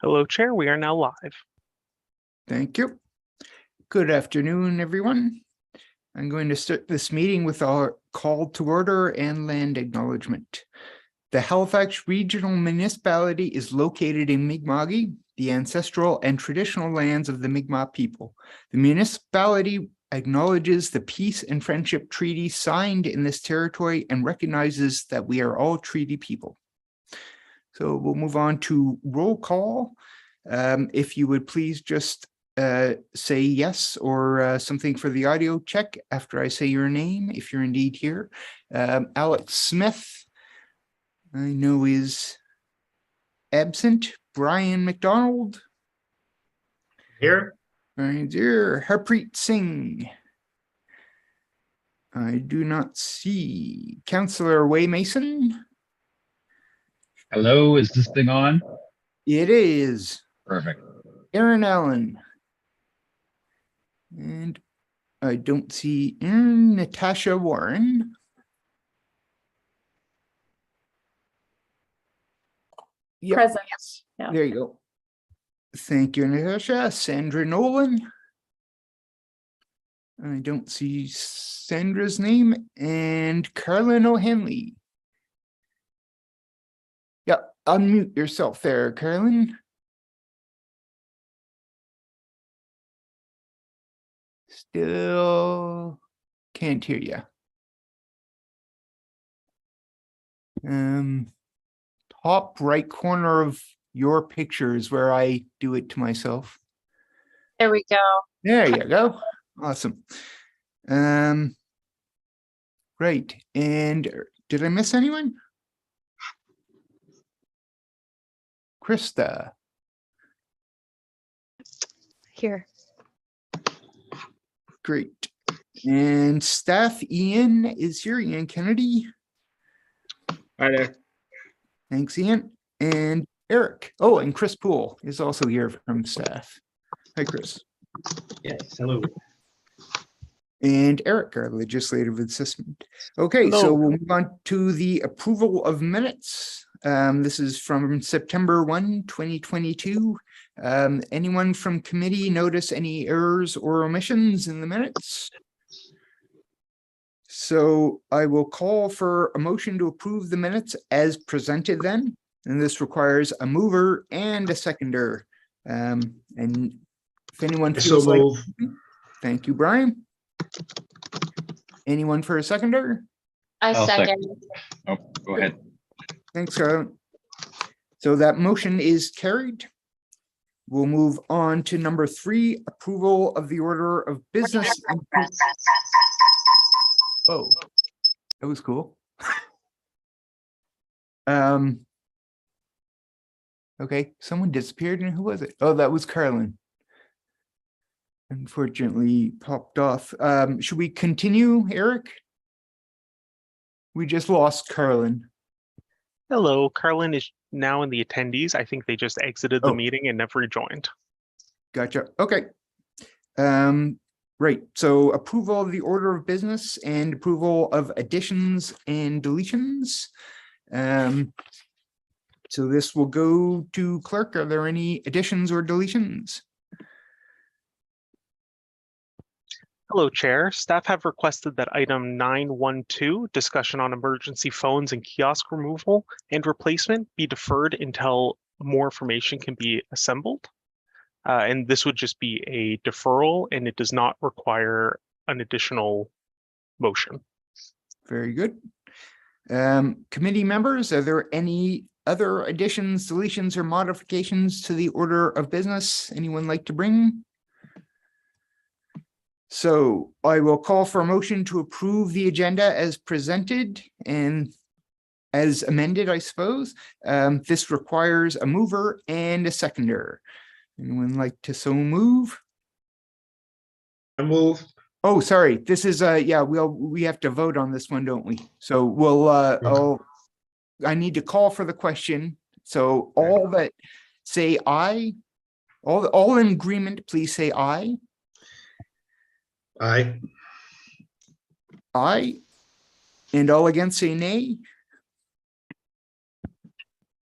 Hello, Chair. We are now live. Thank you. Good afternoon, everyone. I'm going to start this meeting with our call to order and land acknowledgement. The Halifax Regional Municipality is located in Mi'kma'ki, the ancestral and traditional lands of the Mi'kmaq people. The municipality acknowledges the peace and friendship treaty signed in this territory and recognizes that we are all treaty people. So we'll move on to roll call. If you would please just say yes or something for the audio check after I say your name, if you're indeed here. Alex Smith, I know is absent. Brian McDonald. Here. Brian's here. Harpreet Singh. I do not see. Councillor Way Mason. Hello, is this thing on? It is. Perfect. Aaron Allen. And I don't see Aaron. Natasha Warren. Yep. Present. Yeah. There you go. Thank you, Natasha. Sandra Nolan. I don't see Sandra's name. And Carolyn O'Henley. Yeah, unmute yourself there, Carolyn. Still can't hear you. Top right corner of your picture is where I do it to myself. There we go. There you go. Awesome. Great. And did I miss anyone? Krista. Here. Great. And staff Ian is here. Ian Kennedy. Hi there. Thanks, Ian. And Eric. Oh, and Chris Poole is also here from staff. Hi, Chris. Yes, hello. And Eric, our legislative assistant. Okay, Hello. so we'll move on to the approval of minutes. This is from September 1, 2022. Anyone from committee notice any errors or omissions in the minutes? So I will call for a motion to approve the minutes as presented then. And this requires a mover and a seconder. And if anyone feels like, thank you, Brian. Anyone for a seconder? I'll Second. Oh, go ahead. Thanks, Carolyn. So that motion is carried. We'll move on to number 3, approval of the order of business. Oh, that was cool. Okay, someone disappeared, and who was it? Oh, that was Carolyn. Unfortunately, popped off. Should we continue, Eric? We just lost Carolyn. Hello, Carlin is now in the attendees. I think they just exited the meeting and never joined. Gotcha. Okay. Right. So approval of the order of business and approval of additions and deletions. So this will go to clerk. Are there any additions or deletions? Hello, Chair. Staff have requested that item 9.1.2, discussion on emergency phones and kiosk removal and replacement, be deferred until more information can be assembled. And this would just be a deferral, and it does not require an additional motion. Very good. Committee members, are there any other additions, deletions, or modifications to the order of business anyone like to bring? So I will call for a motion to approve the agenda as presented and as amended, I suppose. This requires a mover and a seconder. Anyone like to so move? I move. Oh, sorry. This is yeah, we have to vote on this one, don't we? So we'll I need to call for the question. So all that say aye, all in agreement, please say aye. Aye. Aye. And all against say nay.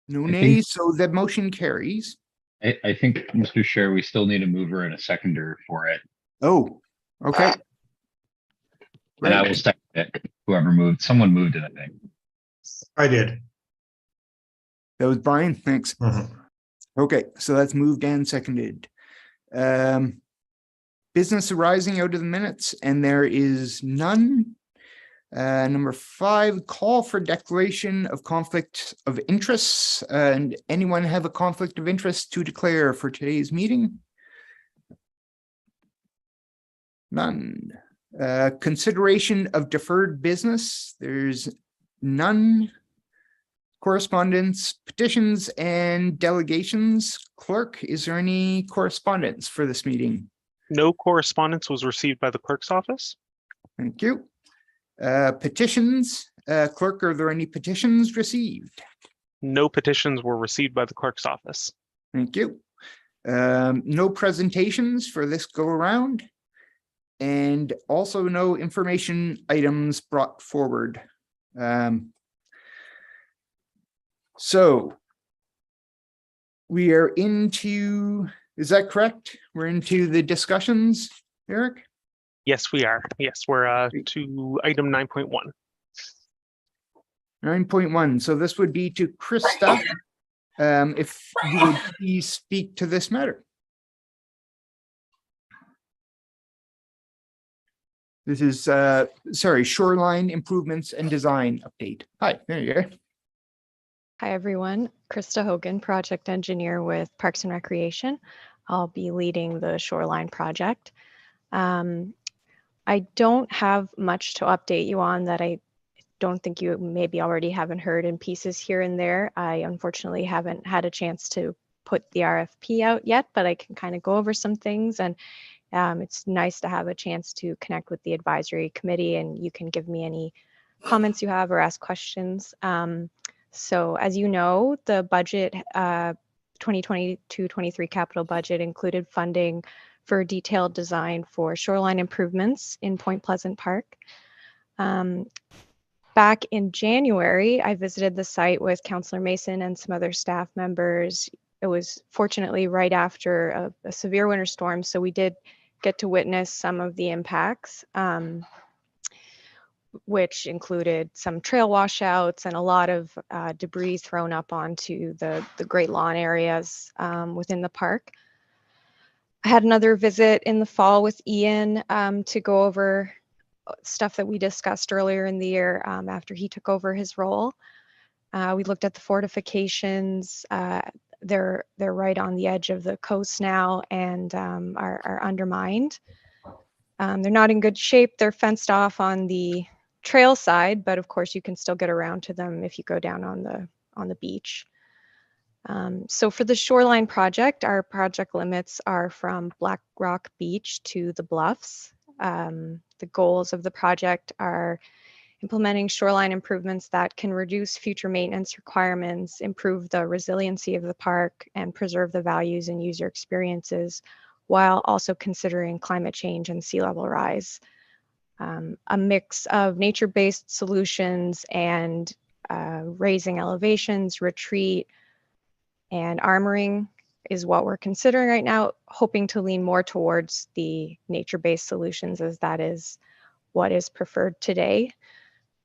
No nays, so the motion carries. I think, Mr. Chair, we still need a mover and a seconder for it. Oh, okay. And I Right. will second it. Whoever moved, someone moved it, I think. I did. That was Brian. Thanks. Mhm. Okay, so that's moved and seconded. Business arising out of the minutes, and there is none. Number 5, call for declaration of conflict of interests. And anyone have a conflict of interest to declare for today's meeting? None. Consideration of deferred business. There's none. Correspondence, petitions, and delegations. Clerk, is there any correspondence for this meeting? No correspondence was received by the clerk's office. Thank you. Petitions. Clerk, are there any petitions received? No petitions were received by the clerk's office. Thank you. No presentations for this go around. And also no information items brought forward. So we are into, is that correct? We're into the discussions, Eric? Yes, we are. Yes, we're to item 9.1. 9.1. So this would be to Krista. If you would please speak to this matter. This is, sorry, shoreline improvements and design update. Hi, there you go. Hi, everyone. Krista Hogan, project engineer with Parks and Recreation. I'll be leading the shoreline project. I don't have much to update you on that I don't think you maybe already haven't heard in pieces here and there. I unfortunately haven't had a chance to put the RFP out yet, but I can kind of go over some things, and it's nice to have a chance to connect with the advisory committee, and you can give me any comments you have or ask questions. So as you know, the budget 2022-23 capital budget included funding for detailed design for shoreline improvements in Point Pleasant Park. Back in January, I visited the site with Councillor Mason and some other staff members. It was fortunately right after a severe winter storm, so we did get to witness some of the impacts, which included some trail washouts and a lot of debris thrown up onto the Great Lawn areas within the park. I had another visit in the fall with Ian to go over stuff that we discussed earlier in the year after he took over his role. We looked at the fortifications. They're right on the edge of the coast now and are undermined. They're not in good shape. They're fenced off on the trail side, but of course you can still get around to them if you go down on the beach. So for the shoreline project, our project limits are from Black Rock Beach to the Bluffs. The goals of the project are implementing shoreline improvements that can reduce future maintenance requirements, improve the resiliency of the park, and preserve the values and user experiences, while also considering climate change and sea level rise. A mix of nature-based solutions and raising elevations, retreat, and armoring is what we're considering right now, hoping to lean more towards the nature-based solutions, as that is what is preferred today.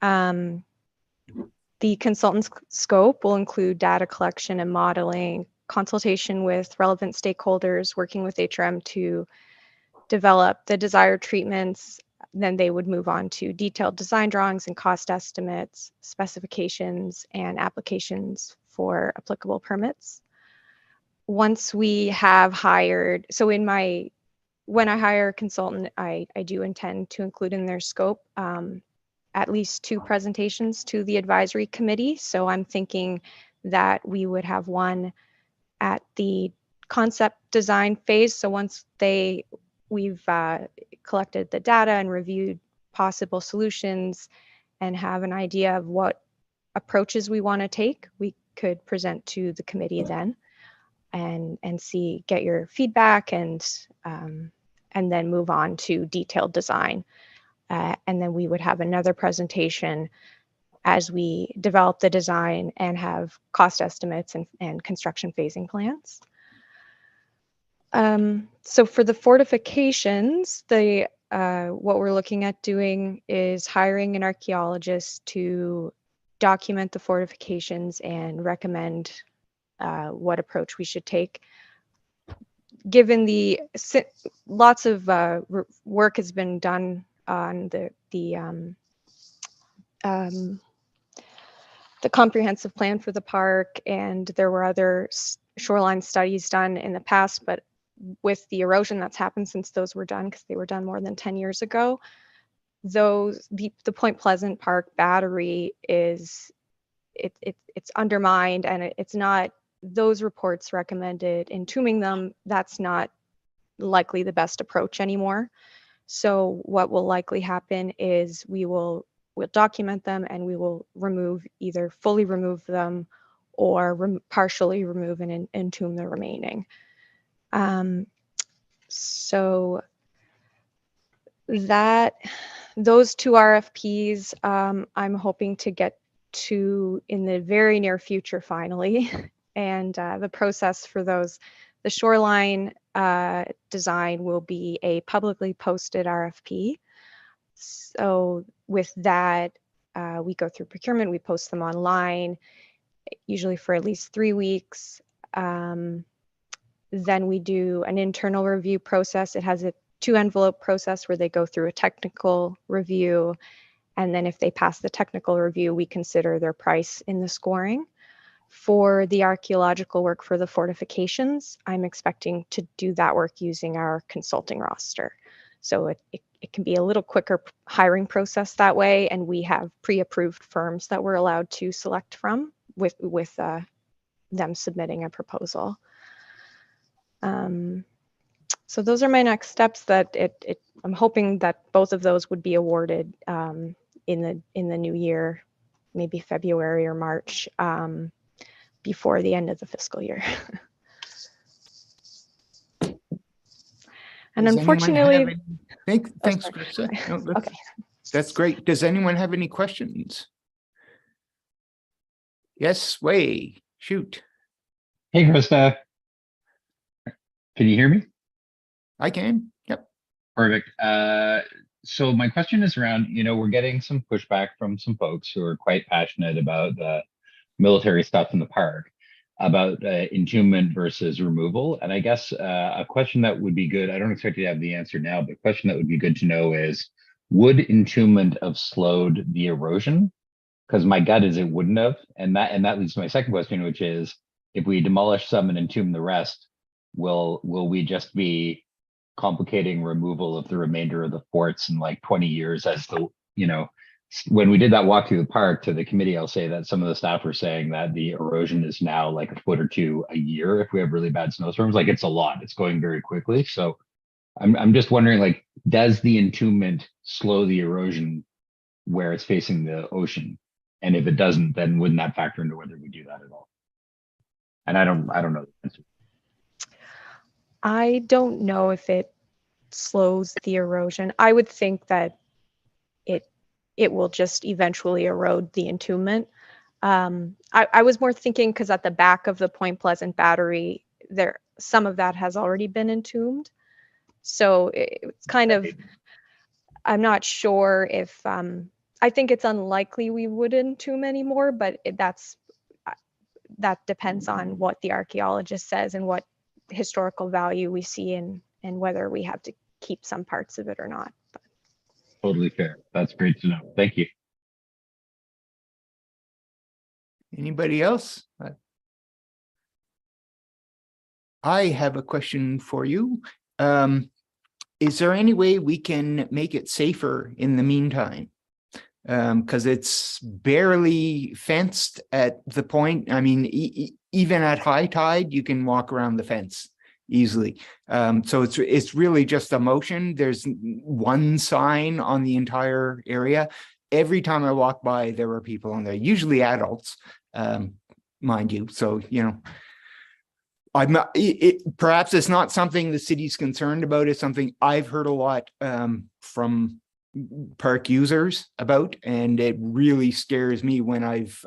The consultant's scope will include data collection and modeling, consultation with relevant stakeholders, working with HRM to develop the desired treatments. Then they would move on to detailed design drawings and cost estimates, specifications, and applications for applicable permits. Once we have hired, so when I hire a consultant, I do intend to include in their scope at least 2 presentations to the advisory committee. So I'm thinking that we would have one at the concept design phase. So once we've collected the data and reviewed possible solutions and have an idea of what approaches we want to take, we could present to the committee then and get your feedback and then move on to detailed design. And then we would have another presentation as we develop the design and have cost estimates and construction phasing plans. So for the fortifications, what we're looking at doing is hiring an archaeologist to document the fortifications and recommend what approach we should take. Given lots of work has been done on the comprehensive plan for the park, and there were other shoreline studies done in the past, but with the erosion that's happened since those were done, because they were done more than 10 years ago, the Point Pleasant Park battery is it's undermined, and it's not, those reports recommended entombing them. That's not likely the best approach anymore. So what will likely happen is we'll document them, and we will either fully remove them or partially remove and entomb the remaining. So those two RFPs, I'm hoping to get to in the very near future finally. And the process for those, the shoreline design will be a publicly posted RFP. So with that, we go through procurement, we post them online, usually for at least 3 weeks. Then we do an internal review process. It has a 2-envelope process where they go through a technical review. And then if they pass the technical review, we consider their price in the scoring. For the archaeological work for the fortifications, I'm expecting to do that work using our consulting roster. So it can be a little quicker hiring process that way. And we have pre-approved firms that we're allowed to select from with them submitting a proposal. So those are my next steps. That I'm hoping that both of those would be awarded in the new year, maybe February or March, before the end of the fiscal year. And Does unfortunately, thanks, sorry. Krista. No, Okay. that's great. Does anyone have any questions? Yes, Wei, shoot. Hey, Krista. Can you hear me? I can. Yep. Perfect. So my question is around, we're getting some pushback from some folks who are quite passionate about the military stuff in the park, about entombment versus removal. And I guess a question that would be good, I don't expect you to have the answer now, but a question that would be good to know is, would entombment have slowed the erosion? Because my gut is it wouldn't have. And that leads to my second question, which is, if we demolish some and entomb the rest, will we just be complicating removal of the remainder of the forts in like 20 years? As the, when we did that walk through the park to the committee, I'll say that some of the staff were saying that the erosion is now like a foot or two a year if we have really bad snowstorms. Like, it's a lot, it's going very quickly. So I'm just wondering, like, does the entombment slow the erosion where it's facing the ocean? And if it doesn't, then wouldn't that factor into whether we do that at all? And I don't know the answer. I don't know if it slows the erosion. I would think that it will just eventually erode the entombment. I was more thinking because at the back of the Point Pleasant battery, some of that has already been entombed. So it's kind of, I'm not sure if, I think it's unlikely we would entomb anymore, but that depends on what the archaeologist says and what historical value we see and whether we have to keep some parts of it or not. But. Totally fair. That's great to know. Thank you. Anybody else? I have a question for you. Is there any way we can make it safer in the meantime? Because it's barely fenced at the point. I mean, even at high tide, you can walk around the fence easily. So it's really just a motion. There's one sign on the entire area. Every time I walk by, there were people on there, usually adults, mind you. So, I'm not, perhaps it's not something the city's concerned about. It's something I've heard a lot from park users about, and it really scares me when I've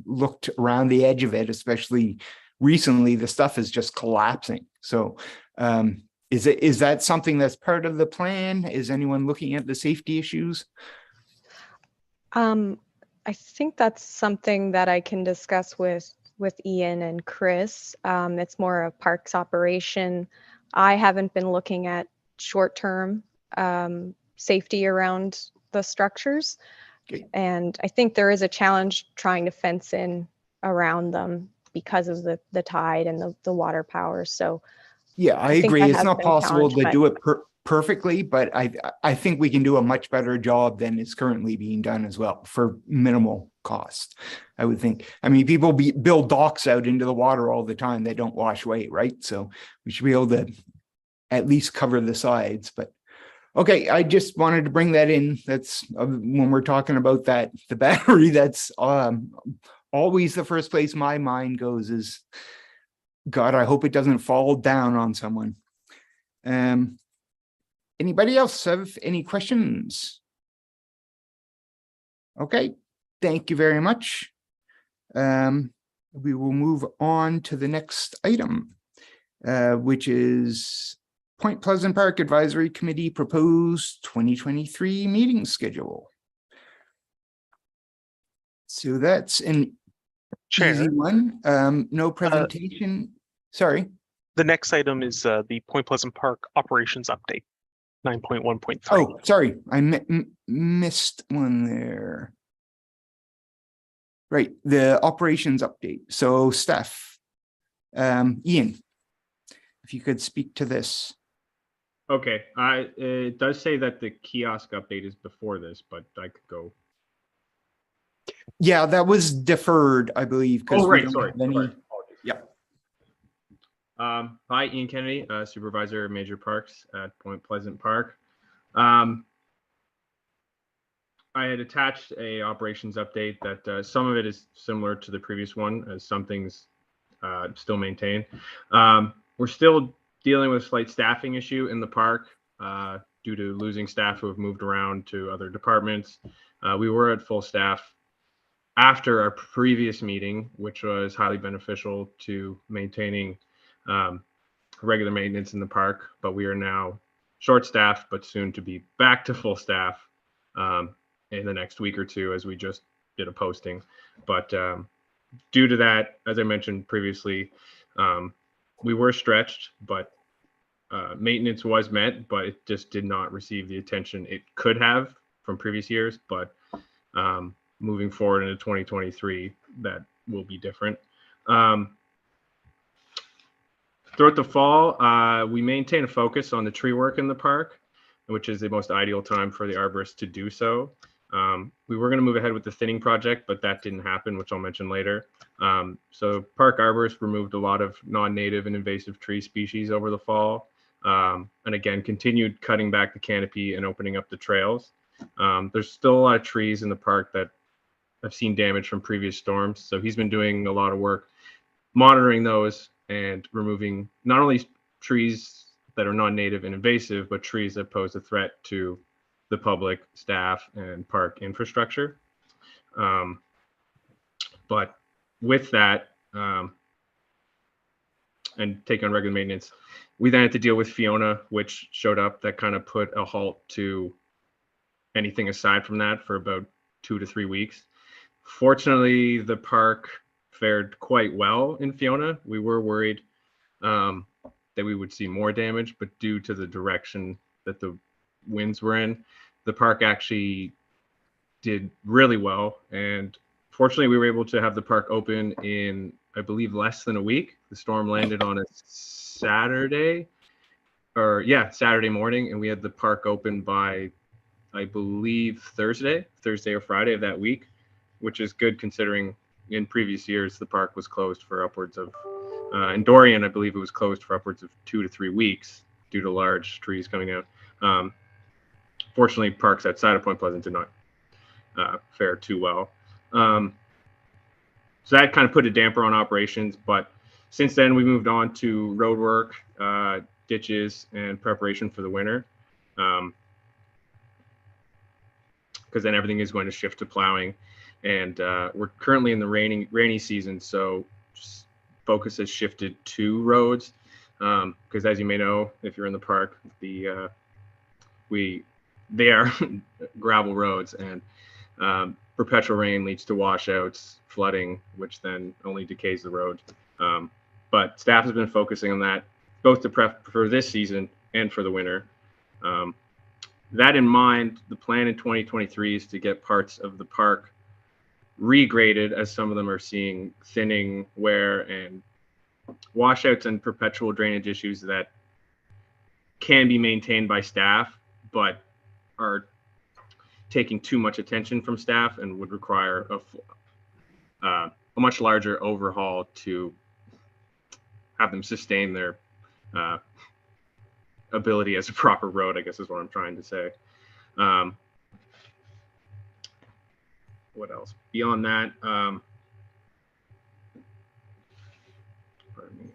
looked around the edge of it, especially recently. The stuff is just collapsing. So Is that something that's part of the plan? Is anyone looking at the safety issues? I think that's something that I can discuss with Ian and Chris. It's more a parks operation. I haven't been looking at short-term safety around the structures. Okay. And I think there is a challenge trying to fence in around them because of the tide and the water power. So Yeah, I think agree. that It's has not been a possible challenge, to but- do it perfectly, but I think we can do a much better job than is currently being done as well for minimal cost. I would think. I mean, people build docks out into the water all the time. They don't wash away, right? So we should be able to at least cover the sides. But okay, I just wanted to bring that in. That's when we're talking about that, the battery, that's always the first place my mind goes is, God, I hope it doesn't fall down on someone. Anybody else have any questions? Okay, thank you very much. We will move on to the next item, which is Point Pleasant Park Advisory Committee proposed 2023 meeting schedule. So that's an Chair, easy one. No presentation. Sorry. the next item is the Point Pleasant Park operations update, 9.1.3. Oh, sorry, I missed one there. Right, the operations update. So Steph, Ian, if you could speak to this. Okay, it does say that the kiosk update is before this, but I could go. Yeah, that was deferred, I believe. 'Cause Oh, we right, don't sorry. have any- Apologies. Yeah. Hi, Ian Kennedy, Supervisor of Major Parks at Point Pleasant Park. I had attached a operations update that some of it is similar to the previous one, as some things still maintained. We're still dealing with a slight staffing issue in the park due to losing staff who have moved around to other departments. We were at full staff after our previous meeting, which was highly beneficial to maintaining regular maintenance in the park, but we are now short-staffed, but soon to be back to full staff in the next week or two, as we just did a posting. But due to that, as I mentioned previously, we were stretched, but maintenance was met, but it just did not receive the attention it could have from previous years. But moving forward into 2023, that will be different. Throughout the fall, we maintain a focus on the tree work in the park, which is the most ideal time for the arborist to do so. We were going to move ahead with the thinning project, but that didn't happen, which I'll mention later. So park arborists removed a lot of non-native and invasive tree species over the fall. And again, continued cutting back the canopy and opening up the trails. There's still a lot of trees in the park that have seen damage from previous storms. So he's been doing a lot of work monitoring those and removing not only trees that are non-native and invasive, but trees that pose a threat to the public, staff, and park infrastructure. But with that, and take on regular maintenance, we then had to deal with Fiona, which showed up. That kind of put a halt to anything aside from that for about 2 to 3 weeks. Fortunately, the park fared quite well in Fiona. We were worried that we would see more damage, but due to the direction that the winds were in, the park actually did really well. And fortunately, we were able to have the park open in, I believe, less than a week. The storm landed on a Saturday morning, and we had the park open by, I believe, Thursday or Friday of that week, which is good considering in previous years the park was closed for upwards of, in Dorian, I believe it was closed for upwards of 2 to 3 weeks due to large trees coming out. Fortunately, parks outside of Point Pleasant did not fare too well. So that kind of put a damper on operations, but since then we moved on to road work, ditches, and preparation for the winter. Because then everything is going to shift to plowing, and we're currently in the rainy season, so focus has shifted to roads. because as you may know, if you're in the park, they are gravel roads, and perpetual rain leads to washouts, flooding, which then only decays the road. But staff has been focusing on that both to prep for this season and for the winter. That in mind, the plan in 2023 is to get parts of the park regraded, as some of them are seeing thinning, wear, and washouts and perpetual drainage issues that can be maintained by staff, but are taking too much attention from staff and would require a much larger overhaul to have them sustain their ability as a proper road, I guess is what I'm trying to say. What else? Beyond that, pardon me.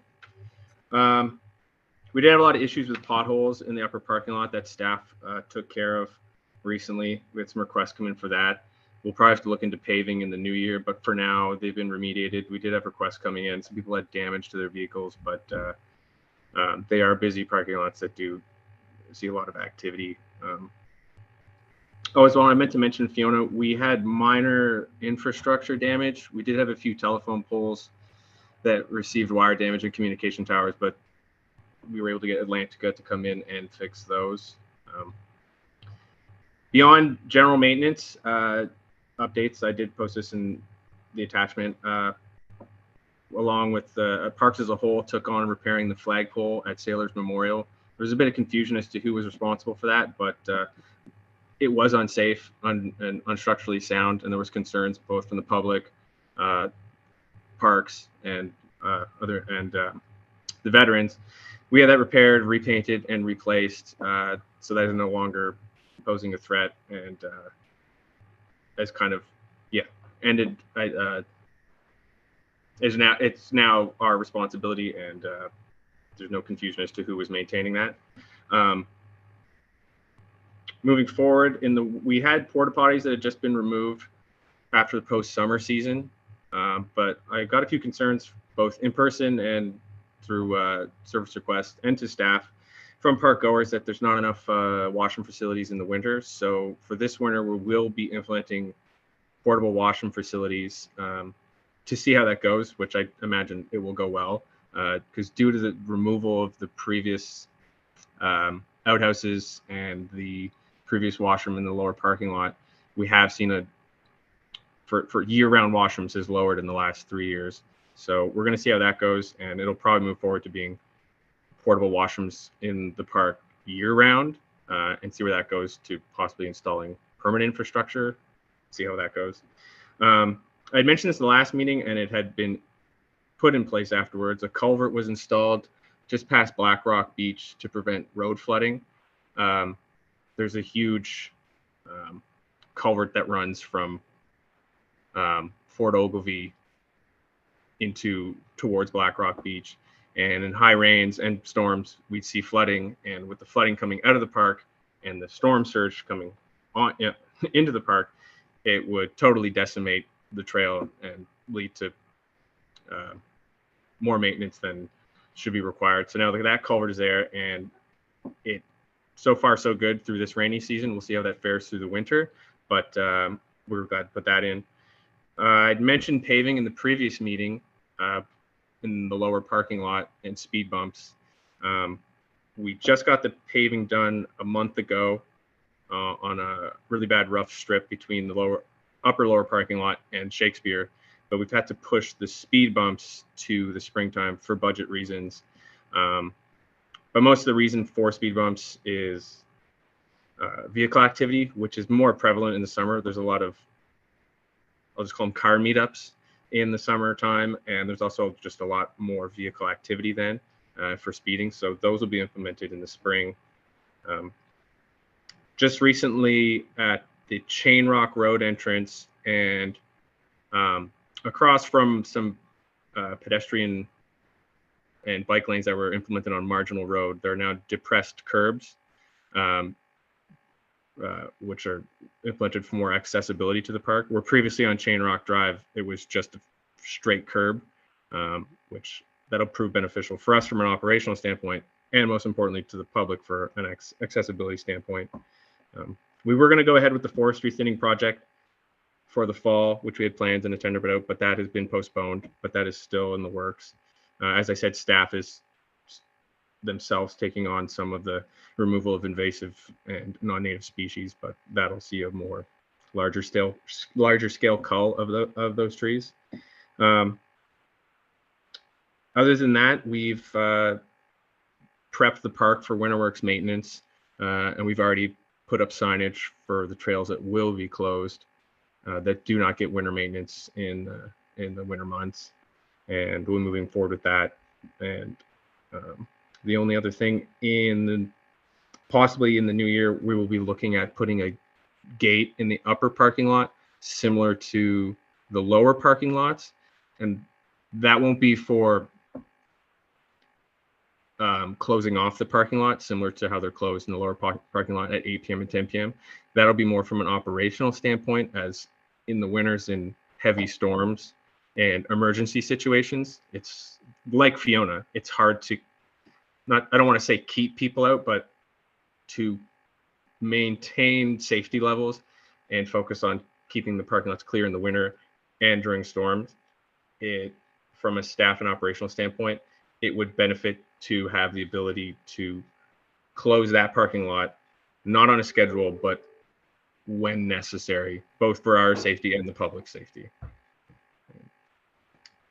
We did have a lot of issues with potholes in the upper parking lot that staff took care of recently. We had some requests come in for that. We'll probably have to look into paving in the new year, but for now, they've been remediated. We did have requests coming in. Some people had damage to their vehicles, but they are busy parking lots that do see a lot of activity. Oh, as well, I meant to mention, Fiona, we had minor infrastructure damage. We did have a few telephone poles that received wire damage and communication towers, but we were able to get Atlantica to come in and fix those. Beyond general maintenance updates, I did post this in the attachment, along with the parks as a whole took on repairing the flagpole at Sailors Memorial. There was a bit of confusion as to who was responsible for that, but it was unsafe and unstructurally sound, and there was concerns both from the public, parks, and the veterans. We had that repaired, repainted, and replaced, so that is no longer posing a threat, and as kind of ended. It's now our responsibility, and there's no confusion as to who was maintaining that. Moving forward, we had porta potties that had just been removed after the post-summer season, but I got a few concerns both in person and through service requests and to staff from park goers that there's not enough washroom facilities in the winter. So for this winter, we will be implementing portable washroom facilities to see how that goes, which I imagine it will go well, because due to the removal of the previous outhouses and the previous washroom in the lower parking lot, we have seen for year-round washrooms has lowered in the last 3 years. So we're going to see how that goes, and it'll probably move forward to being portable washrooms in the park year-round, and see where that goes to possibly installing permanent infrastructure, see how that goes. I had mentioned this in the last meeting, and it had been put in place afterwards. A culvert was installed just past Black Rock Beach to prevent road flooding. There's a huge culvert that runs from Fort Ogilvie towards Black Rock Beach, and in high rains and storms we'd see flooding, and with the flooding coming out of the park and the storm surge coming on into the park, it would totally decimate the trail and lead to more maintenance than should be required. So now that culvert is there, and it so far so good through this rainy season. We'll see how that fares through the winter, but we're glad to put that in. I'd mentioned paving in the previous meeting in the lower parking lot and speed bumps. We just got the paving done a month ago on a really bad rough strip between the upper lower parking lot and Shakespeare, but we've had to push the speed bumps to the springtime for budget reasons. But most of the reason for speed bumps is vehicle activity, which is more prevalent in the summer. There's a lot of, I'll just call them car meetups in the summertime, and there's also just a lot more vehicle activity then for speeding. So those will be implemented in the spring. Just recently at the Chain Rock Road entrance and across from some pedestrian and bike lanes that were implemented on Marginal Road, there are now depressed curbs, which are implemented for more accessibility to the park. Where previously on Chain Rock Drive, it was just a straight curb, which that'll prove beneficial for us from an operational standpoint, and most importantly to the public for an accessibility standpoint. We were going to go ahead with the forestry thinning project for the fall, which we had planned and a tender out, but that has been postponed, but that is still in the works. As I said, staff is themselves taking on some of the removal of invasive and non-native species, but that'll see a more larger scale cull of those trees. Other than that, we've prepped the park for winterworks maintenance, and we've already put up signage for the trails that will be closed that do not get winter maintenance in the winter months, and we're moving forward with that. And the only other thing possibly in the new year, we will be looking at putting a gate in the upper parking lot similar to the lower parking lots, and that won't be for closing off the parking lot, similar to how they're closed in the lower parking lot at 8 p.m. and 10 p.m. That'll be more from an operational standpoint, as in the winters in heavy storms and emergency situations, it's like Fiona. It's hard to I don't want to say keep people out, but to maintain safety levels and focus on keeping the parking lots clear in the winter and during storms. From a staff and operational standpoint, it would benefit to have the ability to close that parking lot, not on a schedule, but when necessary, both for our safety and the public safety.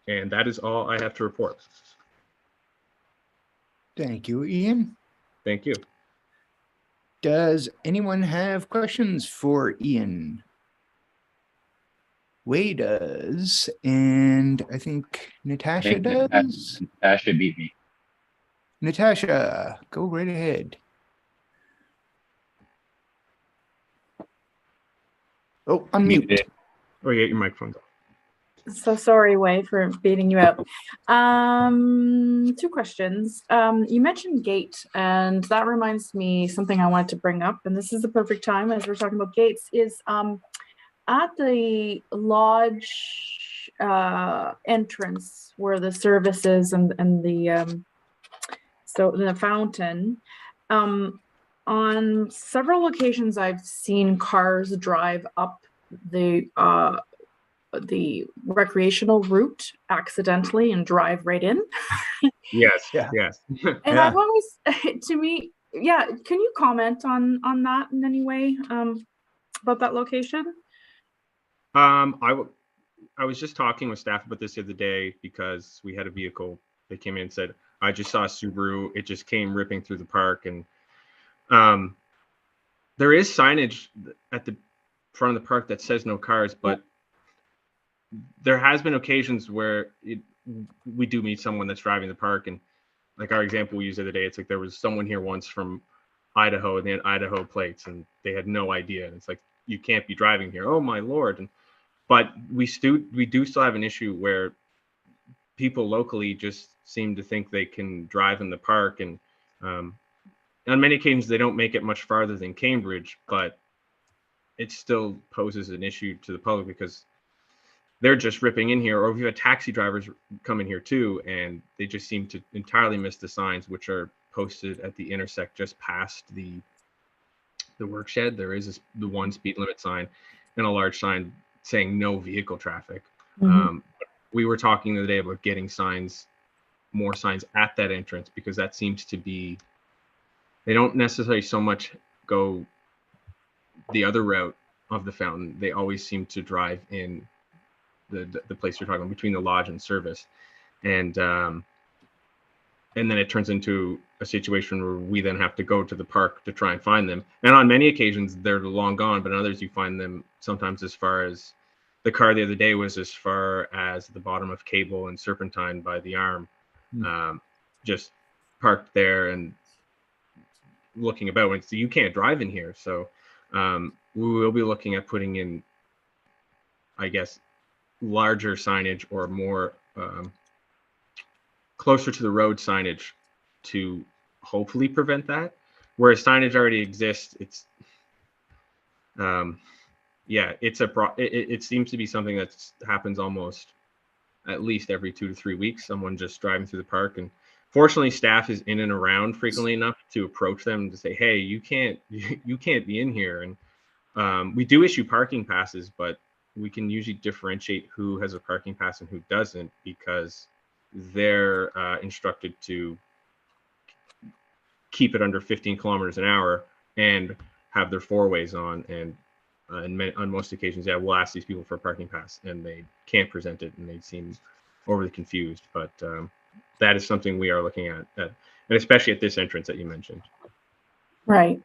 And that is all I have to report. Thank you, Ian. Thank you. Does anyone have questions for Ian? Way does, and I think Natasha does. Natasha beat me. Natasha, go right ahead. Oh, unmute. Muted. Oh, yeah, your microphone's off. So sorry, Wei, for beating you out. 2 questions. You mentioned gate, and that reminds me something I wanted to bring up, and this is the perfect time as we're talking about gates, is at the lodge entrance where the service is and the fountain, on several occasions I've seen cars drive up the recreational route accidentally and drive right in. Yes, Yeah. yes. And I've always, to me, yeah, can you comment on that in any way, about that location? I was just talking with staff about this the other day because we had a vehicle that came in and said, I just saw a Subaru. It just came ripping through the park. And there is signage at the front of the park that says no cars, but there has been occasions where we do meet someone that's driving the park. And like our example we used the other day, it's like there was someone here once from Idaho, and they had Idaho plates and they had no idea. And it's like, you can't be driving here. Oh my Lord. But we do still have an issue where people locally just seem to think they can drive in the park. And on many occasions, they don't make it much farther than Cambridge, but it still poses an issue to the public because they're just ripping in here. Or we've had taxi drivers come in here too, and they just seem to entirely miss the signs, which are posted at the intersect just past the work shed. There is the 1 speed limit sign and a large sign saying no vehicle traffic. Mm-hmm. We were talking the other day about getting more signs at that entrance, because that seems to be, they don't necessarily so much go the other route of the fountain. They always seem to drive in the place you're talking about, between the lodge and service. And then it turns into a situation where we then have to go to the park to try and find them. And on many occasions, they're long gone, but on others, you find them sometimes as far as, the car the other day was as far as the bottom of Cable and Serpentine by the Arm, just parked there and looking about. And so you can't drive in here. So we will be looking at putting in, I guess, larger signage or more closer to the road signage to hopefully prevent that. Whereas signage already exists, it's it seems to be something that happens almost at least every 2 to 3 weeks, someone just driving through the park. And fortunately, staff is in and around frequently enough to approach them to say, hey, you can't be in here. And we do issue parking passes, but we can usually differentiate who has a parking pass and who doesn't, because they're instructed to keep it under 15 kilometers an hour and have their four ways on. And on most occasions, yeah, we'll ask these people for a parking pass and they can't present it and they seem overly confused. But that is something we are looking at, and especially at this entrance that you mentioned. Right.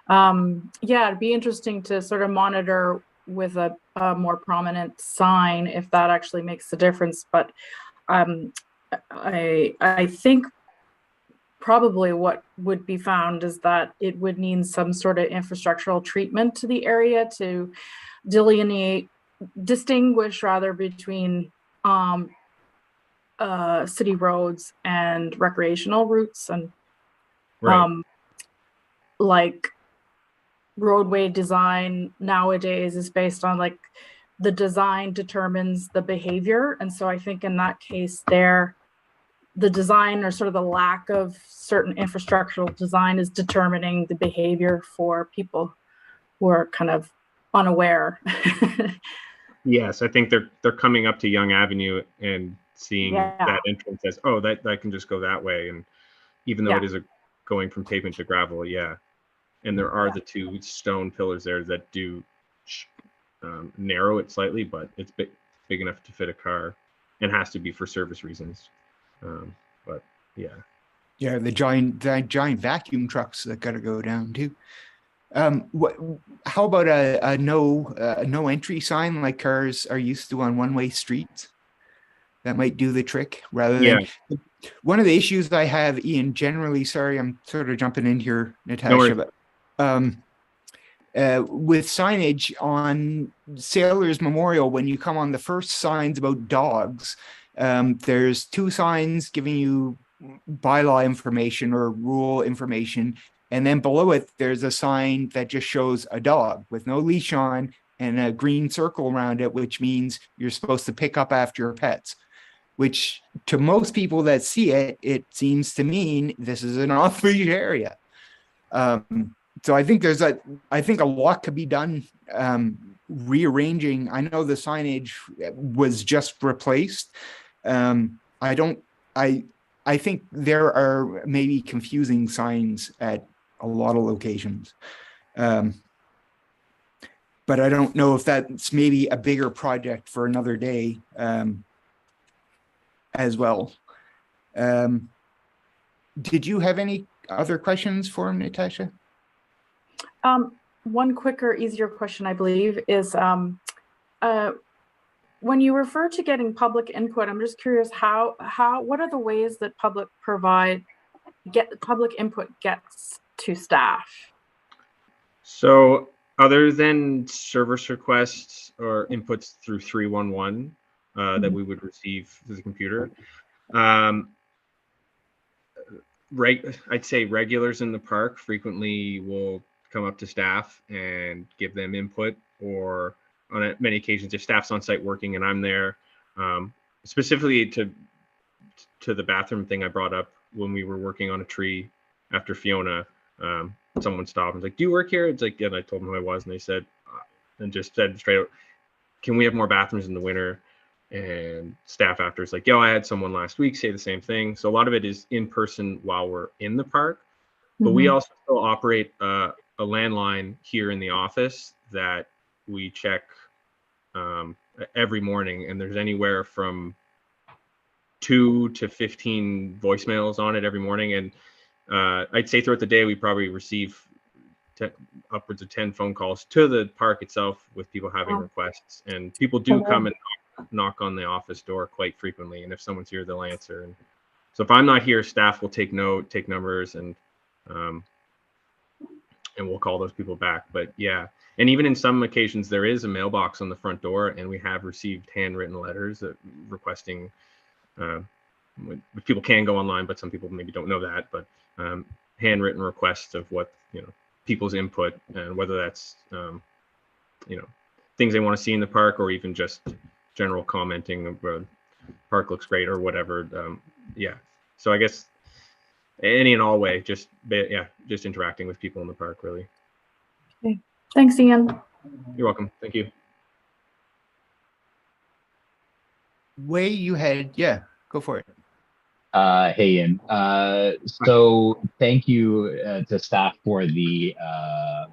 Yeah, it'd be interesting to sort of monitor with a more prominent sign if that actually makes a difference. But I think probably what would be found is that it would need some sort of infrastructural treatment to the area to distinguish rather between city roads and recreational routes. And Right. like roadway design nowadays is based on like the design determines the behavior. And so I think in that case there, the design or sort of the lack of certain infrastructural design is determining the behavior for people who are kind of unaware. Yes, I think they're coming up to Young Avenue and seeing Yeah. that entrance as, oh, that can just go that way. And even though Yeah. it is going from pavement to gravel, yeah. And there are Yeah. the two stone pillars there that do narrow it slightly, but it's big enough to fit a car and has to be for service reasons. But yeah. Yeah, the giant vacuum trucks that got to go down too. How about a no entry sign like cars are used to on one-way streets? That might do the trick rather than one of the issues I have, Ian, generally, sorry, I'm sort of jumping in here, Natasha, but with signage on Sailors Memorial, when you come on the first signs about dogs, there's two signs giving you bylaw information or rule information. And then below it, there's a sign that just shows a dog with no leash on and a green circle around it, which means you're supposed to pick up after your pets, which to most people that see it, it seems to mean this is an off-leash area. So I think a lot could be done rearranging. I know the signage was just replaced. I think there are maybe confusing signs at a lot of locations. But I don't know if that's maybe a bigger project for another day as well. Did you have any other questions for him, Natasha? One quicker, easier question, I believe, is when you refer to getting public input, I'm just curious what are the ways that public input gets to staff? So other than service requests or inputs through 311 that we would receive through the computer, I'd say regulars in the park frequently will come up to staff and give them input, or on many occasions if staff's on site working and I'm there, specifically to the bathroom thing I brought up when we were working on a tree after Fiona. Someone stopped and was like, do you work here? It's like, yeah, and I told them who I was, and they said, and just said straight out, can we have more bathrooms in the winter? And staff after is like, yo, I had someone last week say the same thing. So a lot of it is in person while we're in the park, but we also still operate a landline here in the office that we check every morning, and there's anywhere from 2 to 15 voicemails on it every morning. And I'd say throughout the day, we probably receive upwards of 10 phone calls to the park itself with people having requests, and people do come and knock on the office door quite frequently. And if someone's here, they'll answer. And so if I'm not here, staff will take numbers, and we'll call those people back. But yeah, and even in some occasions, there is a mailbox on the front door, and we have received handwritten letters requesting. People can go online, but some people maybe don't know that. But handwritten requests of what people's input, and whether that's things they want to see in the park, or even just general commenting of park looks great or whatever. Yeah. So I guess any and all way, just interacting with people in the park, really. Thanks, Ian. You're welcome. Thank you. Way you had, yeah, go for it. Hey, Ian. So thank you to staff for the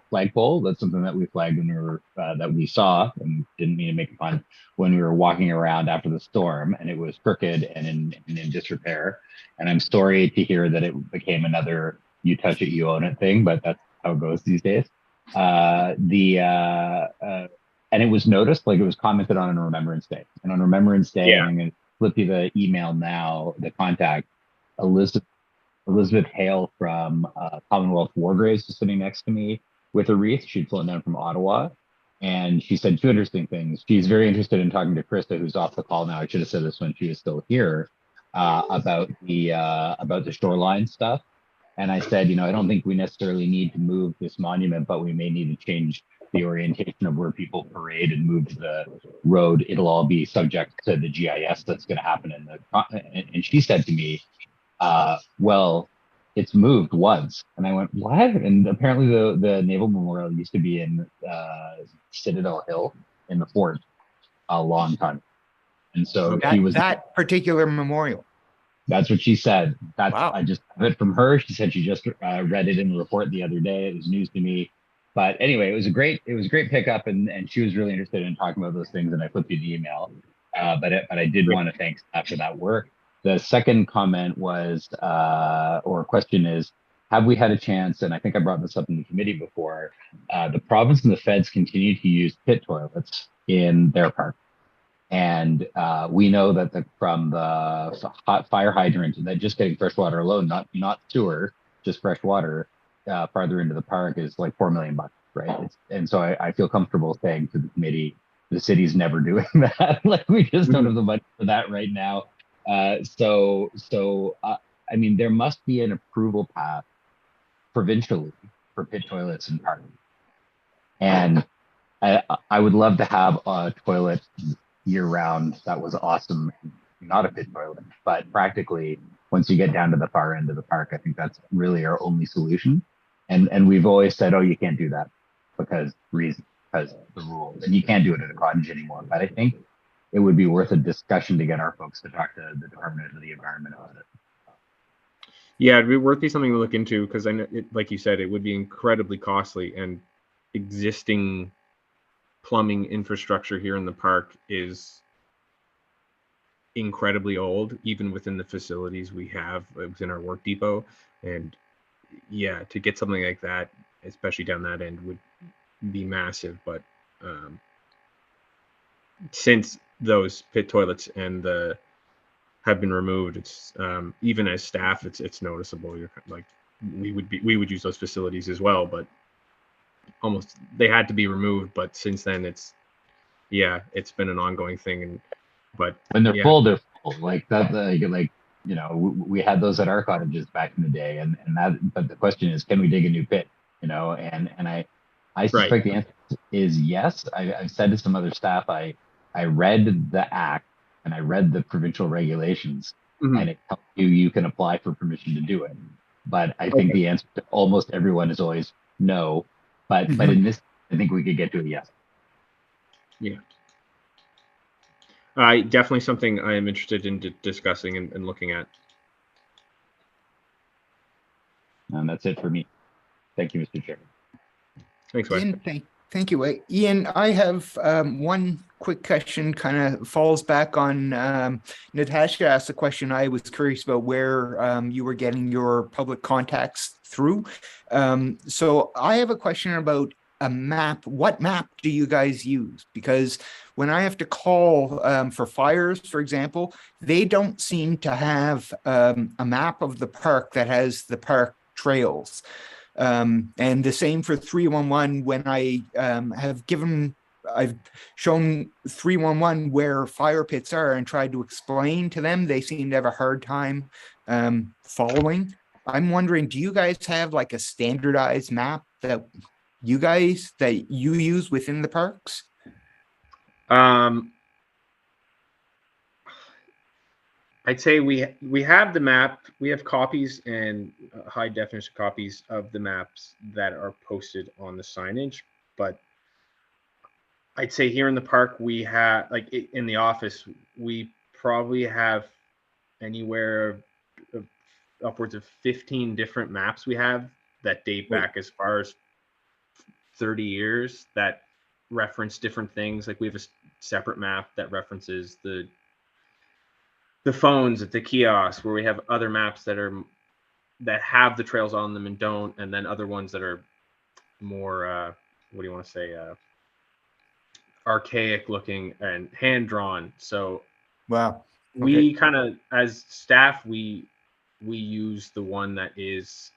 flagpole. That's something that we flagged when we were that we saw and didn't mean to make fun when we were walking around after the storm, and it was crooked and in disrepair. And I'm sorry to hear that it became another "you touch it, you own it" thing, but that's how it goes these days. And it was noticed, like it was commented on Remembrance Day, and on Remembrance Day, Yeah. I'm going to flip you the email now, the contact. Elizabeth Hale from Commonwealth War Graves is sitting next to me with a wreath. She'd flown down from Ottawa, and she said two interesting things. She's very interested in talking to Krista, who's off the call now. I should have said this when she was still here, about the shoreline stuff. And I said, I don't think we necessarily need to move this monument, but we may need to change the orientation of where people parade and move the road. It'll all be subject to the GIS that's going to happen in the. And she said to me, well, it's moved once. And I went, what? And apparently the Naval Memorial used to be in Citadel Hill in the fort a long time. And so he was that particular memorial. That's what she said. That's Wow. I just have it from her. She said she just read it in the report the other day. It was news to me. But anyway, it was a great pickup, and she was really interested in talking about those things. And I flipped you the email. But I did want to thank staff for that work. The second comment was, or question is, have we had a chance? And I think I brought this up in the committee before. The province and the feds continue to use pit toilets in their park. And we know that from the hot fire hydrant, that just getting fresh water alone, not sewer, just fresh water, farther into the park is like $4 million, right? And so I feel comfortable saying to the committee, the city's never doing that. Like we just don't have the money for that right now. So I mean, there must be an approval path provincially for pit toilets in parks. And I would love to have a toilet year round. That was awesome. Not a pit toilet, but practically once you get down to the far end of the park, I think that's really our only solution. And we've always said, oh, you can't do that because the rules, and you can't do it at a cottage anymore. But I think it would be worth a discussion to get our folks to talk to the Department of the Environment about it. Yeah, it'd be worth something to look into, because I know, like you said, it would be incredibly costly, and existing plumbing infrastructure here in the park is incredibly old, even within the facilities we have within our work depot. And yeah, to get something like that, especially down that end, would be massive. But since those pit toilets and have been removed, it's even as staff, it's noticeable. You're like, we would use those facilities as well, but almost they had to be removed. But since then, it's been an ongoing thing. And but when they're full, they're full. Like that, like we had those at our cottages back in the day, and that. But the question is, can we dig a new pit? And I suspect the answer is yes. I've said to some other staff, I read the act and I read the provincial regulations, and it tells you can apply for permission to do it. But I think the answer to almost everyone is always no. But in this, I think we could get to a yes. Yeah. Definitely something I am interested in discussing and looking at. And that's it for me. Thank you, Mr. Chairman. Thanks, Wes. Ian, thank you, Ian. I have one quick question, kind of falls back on Natasha asked a question. I was curious about where you were getting your public contacts through. So I have a question about a map. What map do you guys use? Because when I have to call for fires, for example, they don't seem to have a map of the park that has the park trails. And the same for 311. When I I've shown 311 where fire pits are and tried to explain to them, they seem to have a hard time following. I'm wondering, do you guys have like a standardized map that you use within the parks? I'd say we have the map. We have copies and high definition copies of the maps that are posted on the signage. But I'd say here in the park, we have, like in the office, we probably have anywhere of upwards of 15 different maps we have that date back as far as 30 years that reference different things. Like we have a separate map that references the phones at the kiosks, where we have other maps that have the trails on them and don't, and then other ones that are more what do you want to say, archaic looking and hand drawn. So Wow. we kind of, as staff, we use the one that is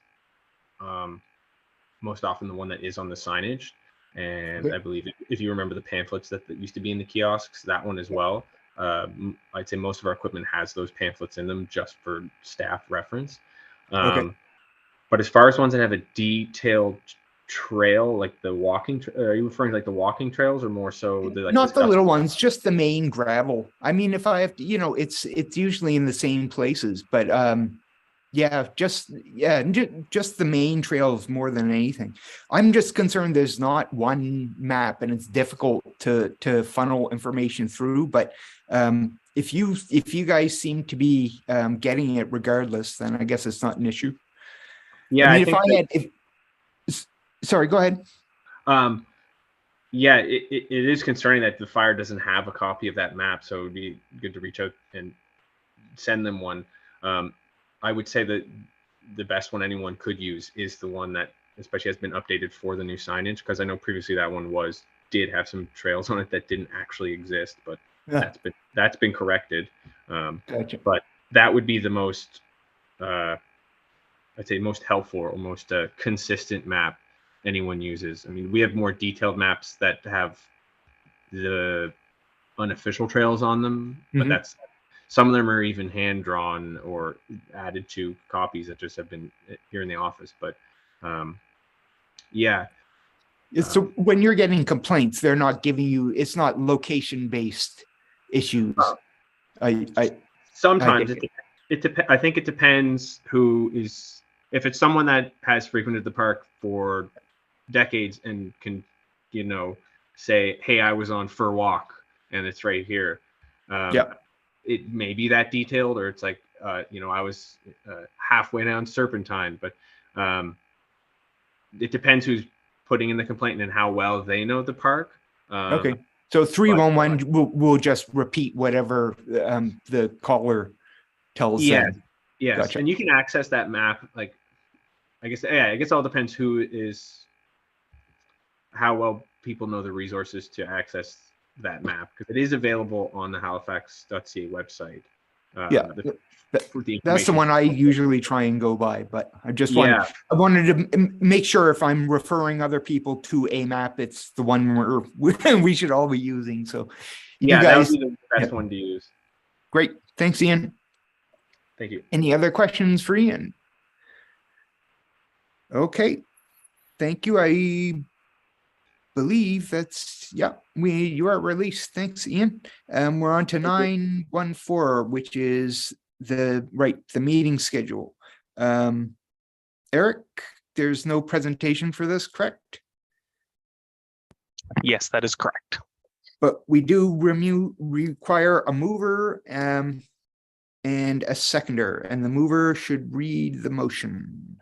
most often the one that is on the signage. And Okay. I believe if you remember the pamphlets that used to be in the kiosks, that one as well. I'd say most of our equipment has those pamphlets in them just for staff reference. Okay. But as far as ones that have a detailed trail, like the walking, are you referring to like the walking trails, or more so the like Not the dust- little ones, just the main gravel. I mean, if I have to, it's usually in the same places, but just the main trails more than anything. I'm just concerned there's not one map and it's difficult to funnel information through. But if you guys seem to be getting it regardless, then I guess it's not an issue. Yeah, I mean, sorry, go ahead. Yeah, it is concerning that the fire doesn't have a copy of that map, so it would be good to reach out and send them one. I would say that the best one anyone could use is the one that especially has been updated for the new signage, because I know previously that one did have some trails on it that didn't actually exist, but Yeah. that's been corrected. Gotcha. But that would be the most I'd say most helpful or most consistent map anyone uses. I mean, we have more detailed maps that have the unofficial trails on them, but Mhm. some of them are even hand drawn or added to copies that just have been here in the office. But yeah. So when you're getting complaints, they're not giving you, it's not location based issues. Sometimes I I think it depends who is, if it's someone that has frequented the park for decades and can, say, hey, I was on Fur Walk and it's right here. It may be that detailed, or it's like, I was halfway down Serpentine, but it depends who's putting in the complaint and how well they know the park. Okay. So 311 will just repeat whatever the caller tells them. Yes. Gotcha. And you can access that map. Like, I guess it all depends how well people know the resources to access that map, because it is available on the halifax.ca website. That's the one I usually try and go by, but I just wanted to make sure if I'm referring other people to a map, it's the one we should all be using. So that would be the best one to use. Great. Thanks, Ian. Thank you. Any other questions for Ian? Okay. Thank you. I believe that's, you are released. Thanks, Ian. We're on to 914, which is the meeting schedule. Eric, there's no presentation for this, correct? Yes, that is correct. But we do require a mover and a seconder, and the mover should read the motion.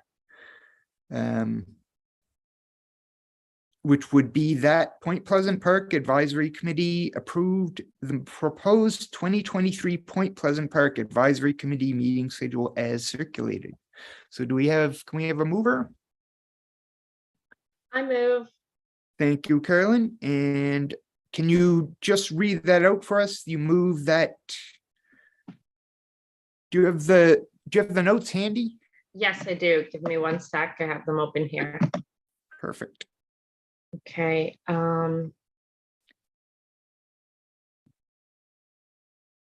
Which would be that Point Pleasant Park Advisory Committee approved the proposed 2023 Point Pleasant Park Advisory Committee meeting schedule as circulated. So can we have a mover? I move. Thank you, Carolyn. And can you just read that out for us? You move that. Do you have the notes handy? Yes, I do. Give me one sec. I have them open here. Perfect. Okay.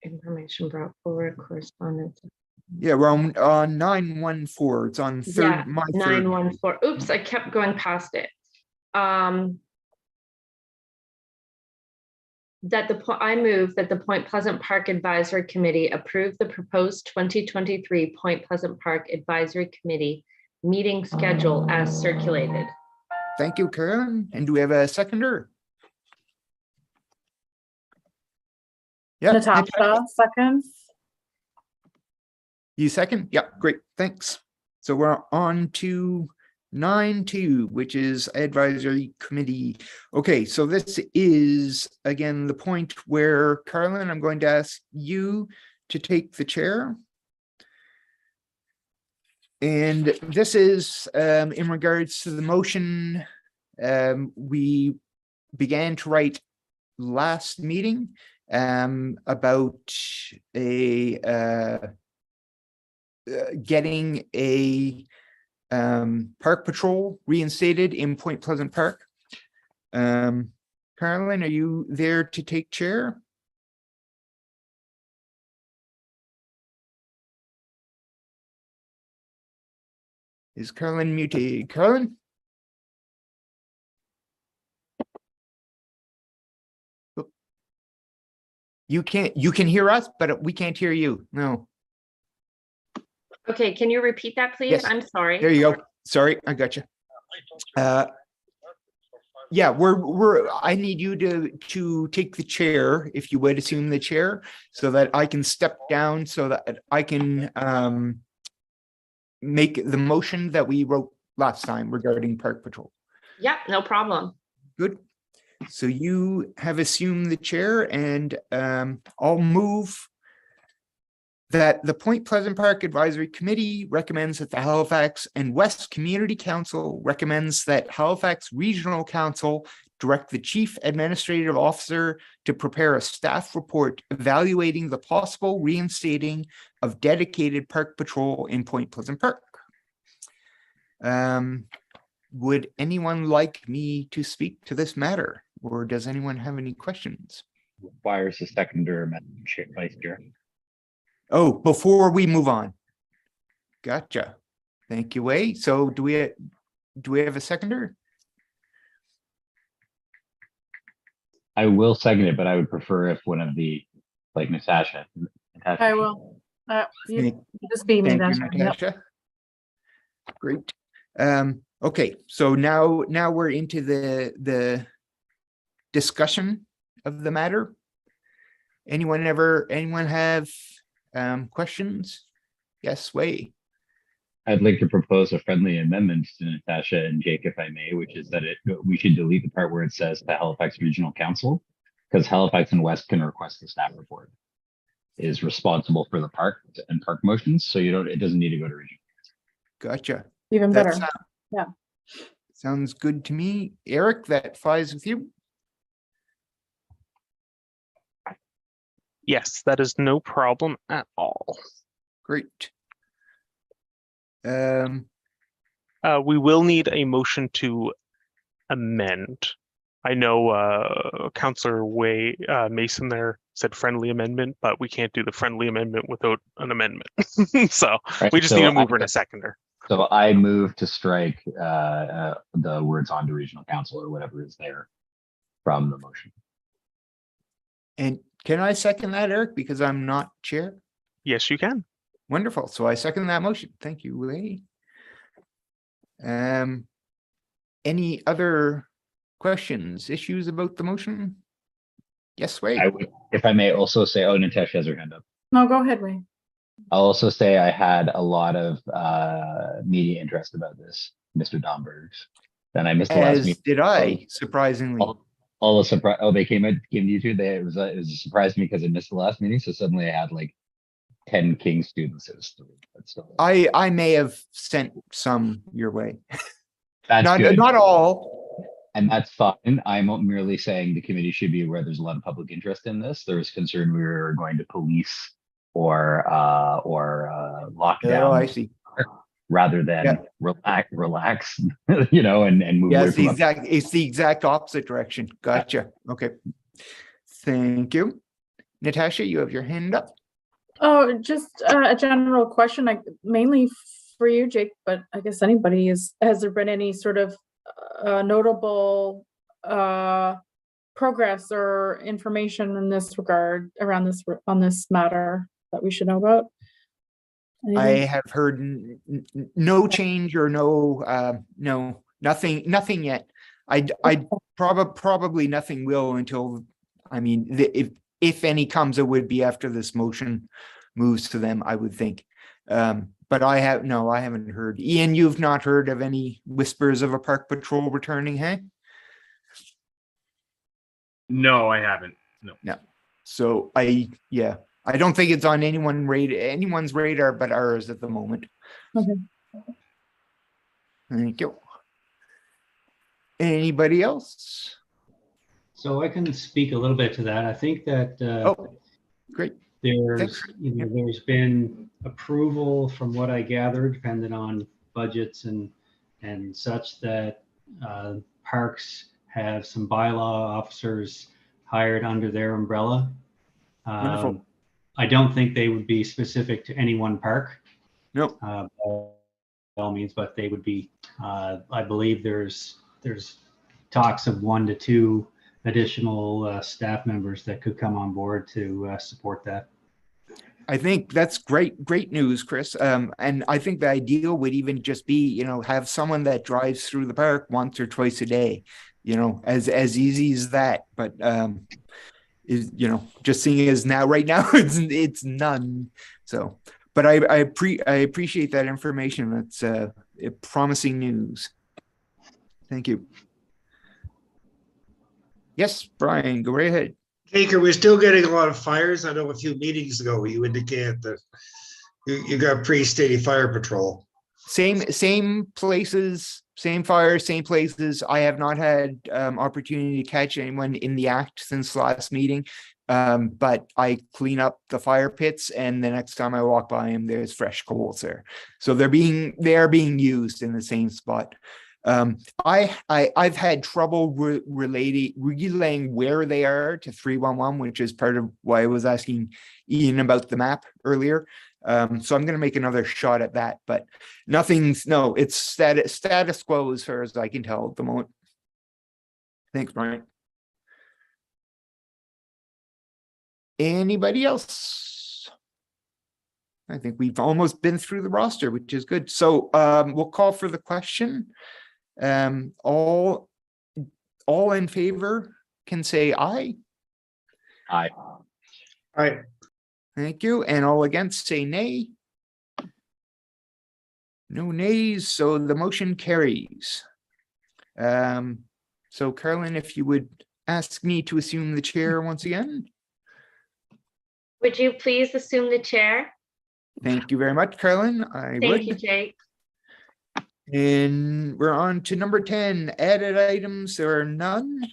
Information brought forward, correspondence. Yeah, we're on 914. It's on third. 914. Oops, I kept going past it. I move that the Point Pleasant Park Advisory Committee approve the proposed 2023 Point Pleasant Park Advisory Committee meeting schedule as circulated. Thank you, Carolyn. And do we have a seconder? Yeah, Natasha, seconds. you second? Yeah, great, thanks. So we're on to 9.2, which is advisory committee. Okay, so this is again the point where, Carolyn, I'm going to ask you to take the chair. And this is in regards to the motion we began to write last meeting about getting a park patrol reinstated in Point Pleasant Park. Carolyn, are you there to take chair? Is Carolyn muted? Carolyn? You can hear us, but we can't hear you. No. Okay, can you repeat that, please? Yes. I'm sorry. There you go. Sorry, I got you. Yeah, I need you to take the chair, if you would assume the chair, so that I can step down so that I can make the motion that we wrote last time regarding Park Patrol. Yep, no problem. Good. So you have assumed the chair, and I'll move that the Point Pleasant Park Advisory Committee recommends that the Halifax and West Community Council recommends that Halifax Regional Council direct the Chief Administrative Officer to prepare a staff report evaluating the possible reinstating of dedicated park patrol in Point Pleasant Park. Would anyone like me to speak to this matter, or does anyone have any questions? Requires a seconder, Madam Chair, Vice Chair. Oh, before we move on. Gotcha. Thank you, Wei. So do we have a seconder? I will second it, but I would prefer if one of the, like Natasha. I will. You Thank just be me thank you, then. Yep. Natasha. Great. Okay, so now we're into the discussion of the matter. Anyone have questions? Yes, Wei. I'd like to propose a friendly amendment to Natasha and Jake, if I may, which is that we should delete the part where it says the Halifax Regional Council, because Halifax and West can request the staff report, is responsible for the park and park motions, so it doesn't need to go to regional. Gotcha. Even That better. sound- Yeah. Sounds good to me. Eric, that flies with you? Yes, that is no problem at all. Great. We will need a motion to amend. I know Councillor Mason there said friendly amendment, but we can't do the friendly amendment without an amendment. So Right, we just so need a mover and a seconder. So I move to strike the words on to regional council or whatever is there from the motion. And can I second that, Eric, because I'm not chair? Yes, you can. Wonderful. So I second that motion. Thank you, Wei. Any other questions, issues about the motion? Yes, Wei. I would, if I may also say, oh, Natasha has her hand up. No, go ahead, Ray. I'll also say I had a lot of media interest about this, Mr. Domberg's. Then I missed the last As meeting. did I, surprisingly. All the surprise. Oh, they came to you too. It was a surprise to me because I missed the last meeting. So suddenly I had like 10 King students. It was 3, but still. I may have sent some your way. That's good. Not all. And that's fine. I'm merely saying the committee should be aware there's a lot of public interest in this. There was concern we were going to police or lock down. Oh, I see. Rather than relax, you know, and move Yeah, away it's the exact opposite direction. Gotcha. Okay. Thank you. Natasha, you have your hand up. Oh, just a general question, mainly for you, Jake, but I guess anybody has there been any sort of notable progress or information in this regard around this on this matter that we should know about? I Anything? have heard no change or nothing yet. I probably nothing will until, I mean, if any comes, it would be after this motion moves to them, I would think. But I haven't heard. Ian, you've not heard of any whispers of a park patrol returning, hey? No, I haven't. No. So I don't think it's on anyone's radar but ours at the moment. Okay. Thank you. Anybody else? So I can speak a little bit to that. I think that Oh, great. there's Thanks. there's been approval from what I gathered, depending on budgets and such, that parks have some bylaw officers hired under their umbrella. Wonderful. I don't think they would be specific to any one park. Nope. By all means, but they would be. I believe there's talks of 1 to 2 additional staff members that could come on board to support that. I think that's great news, Chris. And I think the ideal would even just be, have someone that drives through the park once or twice a day, as easy as that. But just seeing as right now it's none. So, but I appreciate that information. That's promising news. Thank you. Yes, Brian, go right ahead. Baker, we're still getting a lot of fires. I know a few meetings ago you indicated that you got pretty steady fire patrol. Same places, same fire, same places. I have not had opportunity to catch anyone in the act since last meeting, but I clean up the fire pits, and the next time I walk by them, there's fresh coals there. So they are being used in the same spot. I've had trouble relaying where they are to 311, which is part of why I was asking Ian about the map earlier. So I'm going to make another shot at that, but it's status quo as far as I can tell at the moment. Thanks, Brian. Anybody else? I think we've almost been through the roster, which is good. So we'll call for the question. All in favor can say aye. Aye. All right. Thank you. And all against say nay. No nays, so the motion carries. So Carolyn, if you would ask me to assume the chair once again. Would you please assume the chair? Thank you very much, Carolyn. I Thank would. you, Jake. And we're on to number 10, added items. There are none.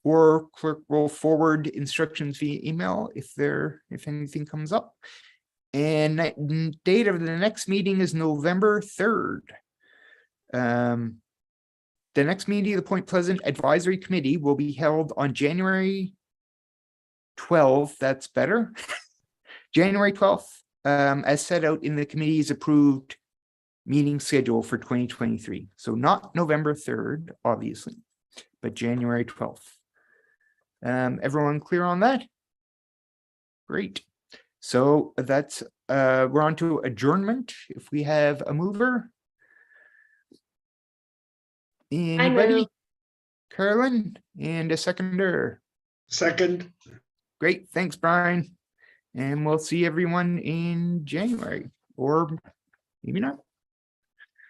Or clerk will forward instructions via email if anything comes up. And date of the next meeting is November 3rd. The next meeting of the Point Pleasant Advisory Committee will be held on January 12th. That's better. January 12th, as set out in the committee's approved meeting schedule for 2023. So not November 3rd, obviously, but January 12th. Everyone clear on that? Great. So that's we're on to adjournment. If we have a mover. Anybody? move. Carolyn, and a seconder. Second. Great. Thanks, Brian. And we'll see everyone in January, or maybe not.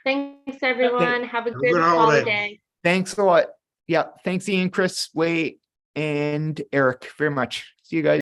Thanks, everyone. Have a Have a good good holiday. holiday. Thanks a lot. Yeah. Thanks, Ian, Chris, Wade, and Eric very much. See you guys.